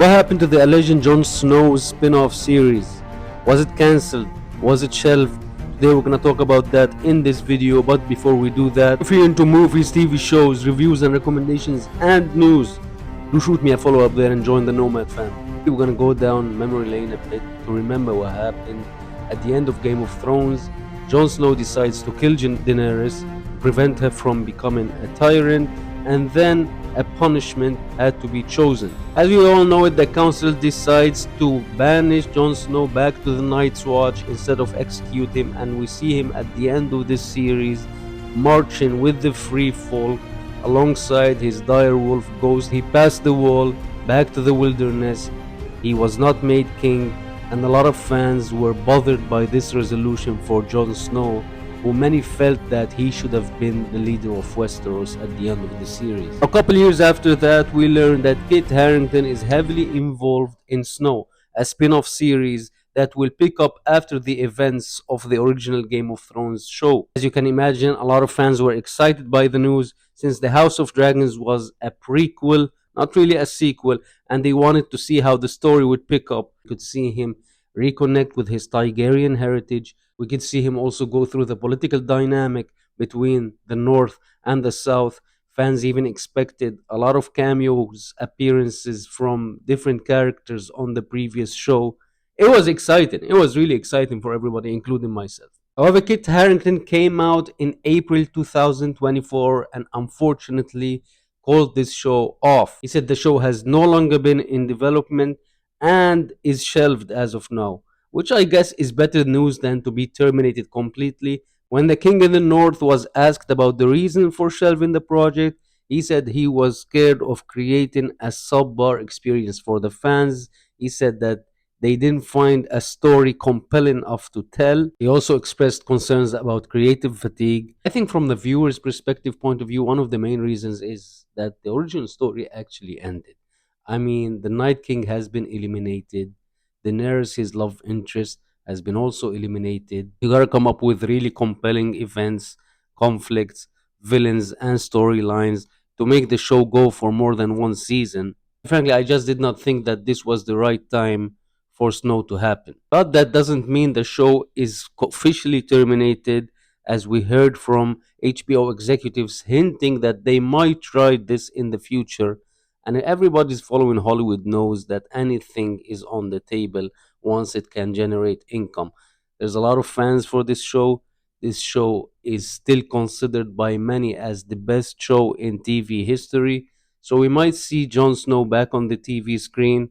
What happened to the alleged Jon Snow spin-off series? Was it cancelled? Was it shelved? Today we're gonna talk about that in this video, but before we do that, if you're into movies, TV shows, reviews and recommendations and news, do shoot me a follow up there and join the Nomad fam. We're gonna go down memory lane a bit to remember what happened. At the end of Game of Thrones, Jon Snow decides to kill Daenerys, prevent her from becoming a tyrant, and then a punishment had to be chosen. As we all know it, the council decides to banish Jon Snow back to the Night's Watch instead of execute him, and we see him at the end of this series marching with the free folk alongside his direwolf ghost. He passed the wall back to the wilderness. He was not made king, and a lot of fans were bothered by this resolution for Jon Snow, who many felt that he should have been the leader of Westeros at the end of the series. A couple years after that, we learned that Kit Harington is heavily involved in Snow, a spin-off series that will pick up after the events of the original Game of Thrones show. As you can imagine, a lot of fans were excited by the news since the House of Dragons was a prequel, not really a sequel, and they wanted to see how the story would pick up. You could see him reconnect with his Targaryen heritage. We could see him also go through the political dynamic between the North and the South. Fans even expected a lot of cameos, appearances from different characters on the previous show. It was exciting. It was really exciting for everybody, including myself. However, Kit Harington came out in April 2024 and unfortunately called this show off. He said the show has no longer been in development and is shelved as of now, which I guess is better news than to be terminated completely. When the King in the North was asked about the reason for shelving the project, he said he was scared of creating a subpar experience for the fans. He said that they didn't find a story compelling enough to tell. He also expressed concerns about creative fatigue. I think, from the viewer's perspective point of view, one of the main reasons is that the original story actually ended. I mean, the Night King has been eliminated. Daenerys, his love interest, has been also eliminated. You gotta come up with really compelling events, conflicts, villains, and storylines to make the show go for more than one season. Frankly, I just did not think that this was the right time for Snow to happen. But that doesn't mean the show is officially terminated, as we heard from HBO executives hinting that they might try this in the future. And everybody's following Hollywood knows that anything is on the table once it can generate income. There's a lot of fans for this show. This show is still considered by many as the best show in TV history. So we might see Jon Snow back on the TV screen.